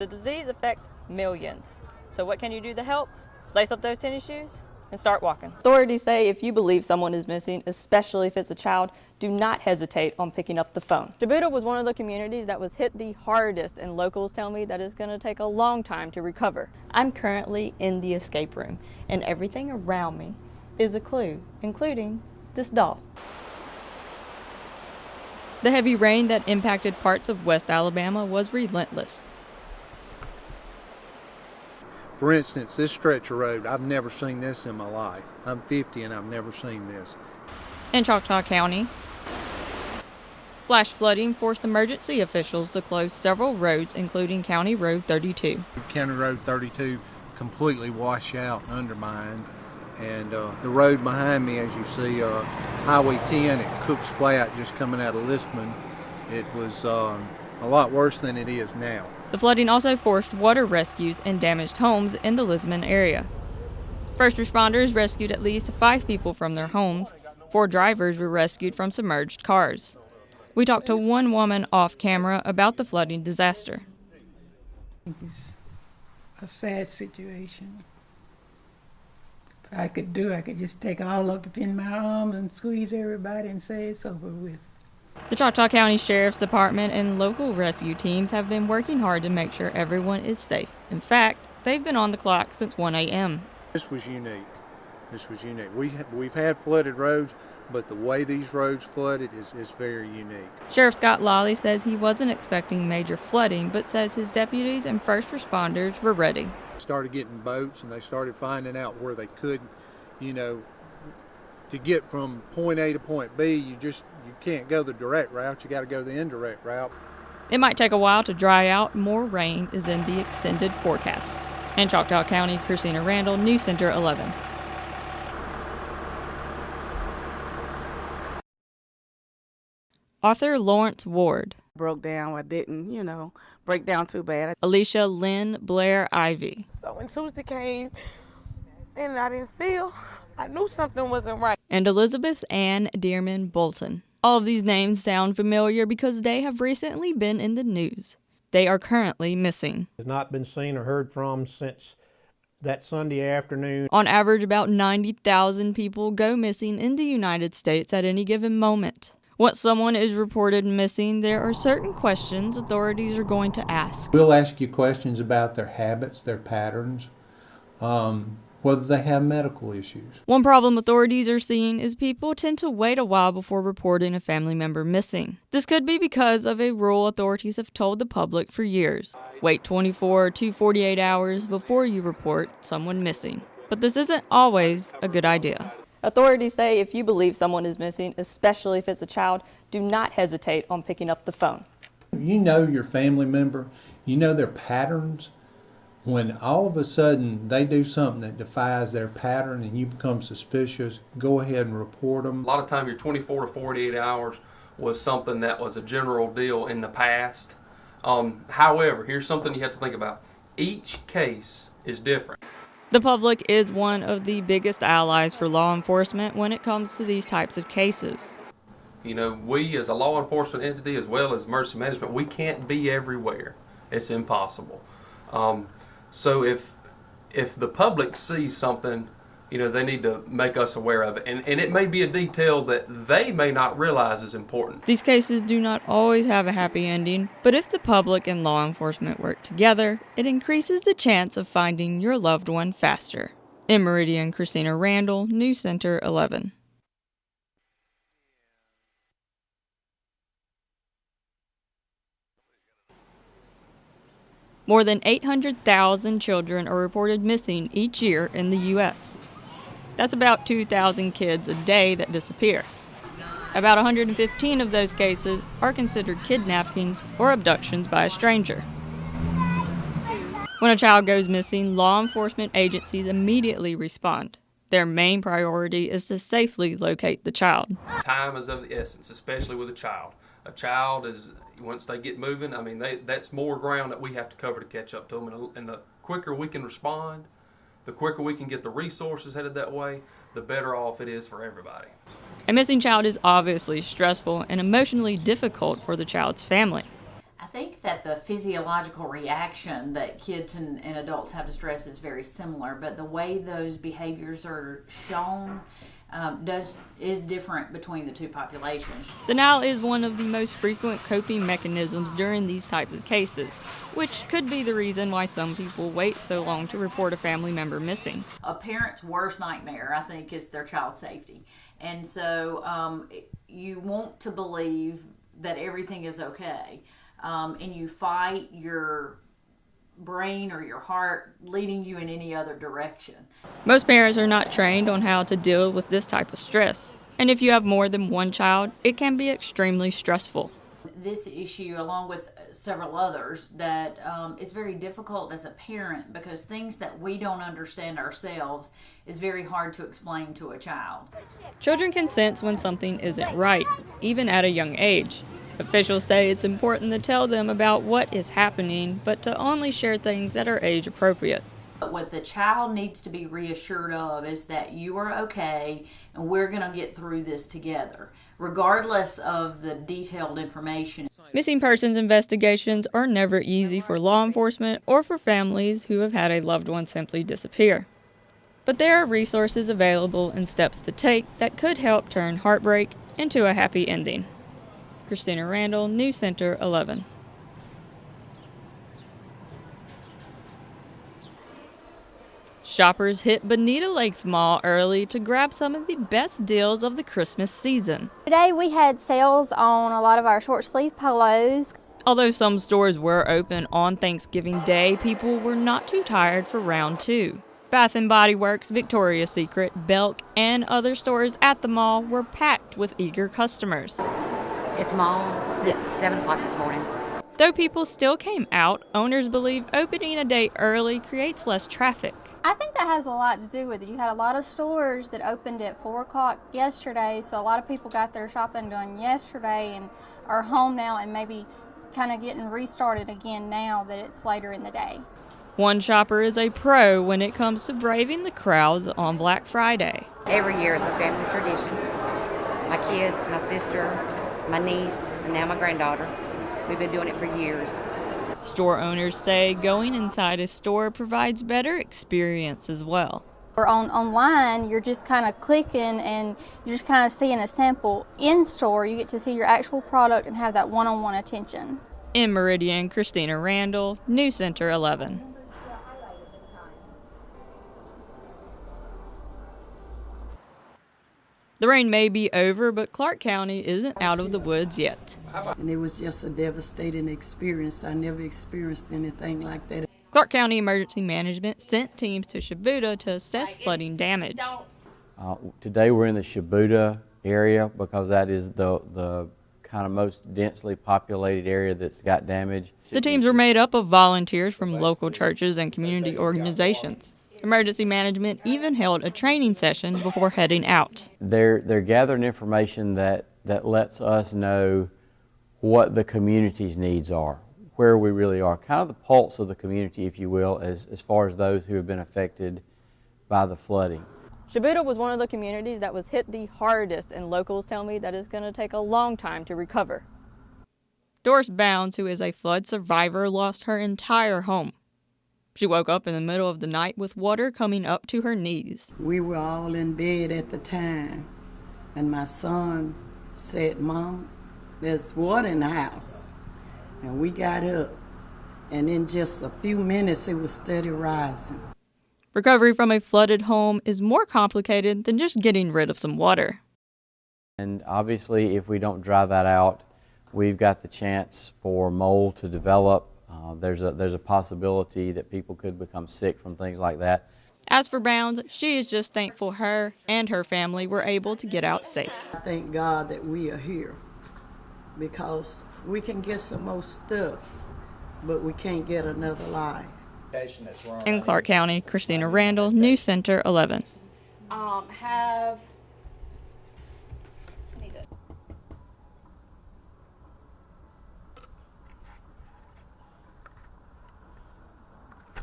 The disease affects millions. So what can you do to help? Lace up those tennis shoes and start walking. Authorities say if you believe someone is missing, especially if it's a child, do not hesitate on picking up the phone. Jabuta was one of the communities that was hit the hardest, and locals tell me that it's going to take a long time to recover. I'm currently in the escape room, and everything around me is a clue, including this doll. The heavy rain that impacted parts of West Alabama was relentless. For instance, this stretch of road, I've never seen this in my life. I'm 50 and I've never seen this. In Choctaw County, flash flooding forced emergency officials to close several roads, including County Road 32. County Road 32 completely washed out and undermined. And the road behind me, as you see, Highway 10 at Cooks Flat, just coming out of Listman, it was a lot worse than it is now. The flooding also forced water rescues and damaged homes in the Lisbon area. First responders rescued at least 5 people from their homes. 4 drivers were rescued from submerged cars. We talked to one woman off camera about the flooding disaster. It's a sad situation. If I could do, I could just take all up in my arms and squeeze everybody and say it's over with. The Choctaw County Sheriff's Department and local rescue teams have been working hard to make sure everyone is safe. In fact, they've been on the clock since 1 a.m. This was unique. We've had flooded roads, but the way these roads flooded is very unique. Sheriff Scott Lawley says he wasn't expecting major flooding, but says his deputies and first responders were ready. Started getting boats, and they started finding out where they could, to get from point A to point B, you can't go the direct route, you got to go the indirect route. It might take a while to dry out. More rain is in the extended forecast. In Choctaw County, Christina Randall, News Center 11. Author Lawrence Ward. Broke down. I didn't, break down too bad. Alicia Lynn Blair Ivy. So when Tuesday came and I knew something wasn't right. And Elizabeth Ann Dearman Bolton. All of these names sound familiar because they have recently been in the news. They are currently missing. Has not been seen or heard from since that Sunday afternoon. On average, about 90,000 people go missing in the United States at any given moment. Once someone is reported missing, there are certain questions authorities are going to ask. We'll ask you questions about their habits, their patterns, whether they have medical issues. One problem authorities are seeing is people tend to wait a while before reporting a family member missing. This could be because of a rule authorities have told the public for years. Wait 24 to 48 hours before you report someone missing. But this isn't always a good idea. Authorities say if you believe someone is missing, especially if it's a child, do not hesitate on picking up the phone. You know your family member, you know their patterns. When all of a sudden they do something that defies their pattern and you become suspicious, go ahead and report them. A lot of time your 24 to 48 hours was something that was a general deal in the past. However, here's something you have to think about. Each case is different. The public is one of the biggest allies for law enforcement when it comes to these types of cases. We as a law enforcement entity as well as emergency management, we can't be everywhere. It's impossible. So if the public sees something, they need to make us aware of it. And it may be a detail that they may not realize is important. These cases do not always have a happy ending, but if the public and law enforcement work together, it increases the chance of finding your loved one faster. In Meridian, Christina Randall, News Center 11. More than 800,000 children are reported missing each year in the U.S. That's about 2,000 kids a day that disappear. About 115 of those cases are considered kidnappings or abductions by a stranger. When a child goes missing, law enforcement agencies immediately respond. Their main priority is to safely locate the child. Time is of the essence, especially with a child. A child is, once they get moving, that's more ground that we have to cover to catch up to them. And the quicker we can respond, the quicker we can get the resources headed that way, the better off it is for everybody. A missing child is obviously stressful and emotionally difficult for the child's family. I think that the physiological reaction that kids and adults have to stress is very similar, but the way those behaviors are shown is different between the two populations. Denial is one of the most frequent coping mechanisms during these types of cases, which could be the reason why some people wait so long to report a family member missing. A parent's worst nightmare, I think, is their child's safety. And so you want to believe that everything is okay, and you fight your brain or your heart leading you in any other direction. Most parents are not trained on how to deal with this type of stress, and if you have more than one child, it can be extremely stressful. This issue, along with several others, that it's very difficult as a parent because things that we don't understand ourselves is very hard to explain to a child. Children can sense when something isn't right, even at a young age. Officials say it's important to tell them about what is happening, but to only share things that are age appropriate. But what the child needs to be reassured of is that you are okay and we're going to get through this together, regardless of the detailed information. Missing persons investigations are never easy for law enforcement or for families who have had a loved one simply disappear. But there are resources available and steps to take that could help turn heartbreak into a happy ending. Christina Randall, News Center 11. Shoppers hit Bonita Lakes Mall early to grab some of the best deals of the Christmas season. Today we had sales on a lot of our short sleeve polos. Although some stores were open on Thanksgiving Day, people were not too tired for round two. Bath & Body Works, Victoria's Secret, Belk, and other stores at the mall were packed with eager customers. At the mall since 7 o'clock this morning. Though people still came out, owners believe opening a day early creates less traffic. I think that has a lot to do with it. You had a lot of stores that opened at 4 o'clock yesterday, so a lot of people got their shopping done yesterday and are home now and maybe kind of getting restarted again now that it's later in the day. One shopper is a pro when it comes to braving the crowds on Black Friday. Every year is a family tradition. My kids, my sister, my niece, and now my granddaughter. We've been doing it for years. Store owners say going inside a store provides better experience as well. Or online, you're just kind of clicking and you're just kind of seeing a sample. In store, you get to see your actual product and have that one-on-one attention. In Meridian, Christina Randall, News Center 11. The rain may be over, but Clark County isn't out of the woods yet. And it was just a devastating experience. I never experienced anything like that. Clark County Emergency Management sent teams to Shibuda to assess flooding damage. Today we're in the Shibuda area because that is the kind of most densely populated area that's got damage. The teams were made up of volunteers from local churches and community organizations. Emergency Management even held a training session before heading out. They're gathering information that lets us know what the community's needs are, where we really are, kind of the pulse of the community, if you will, as far as those who have been affected by the flooding. Shibuda was one of the communities that was hit the hardest, and locals tell me that it's going to take a long time to recover. Doris Bounds, who is a flood survivor, lost her entire home. She woke up in the middle of the night with water coming up to her knees. We were all in bed at the time, and my son said, "Mom, there's water in the house." And we got up, and in just a few minutes, it was steady rising. Recovery from a flooded home is more complicated than just getting rid of some water. And obviously, if we don't dry that out, we've got the chance for mold to develop. There's a possibility that people could become sick from things like that. As for Bounds, she is just thankful her and her family were able to get out safe. I thank God that we are here because we can get some more stuff, but we can't get another life. In Clark County, Christina Randall, News Center 11. Have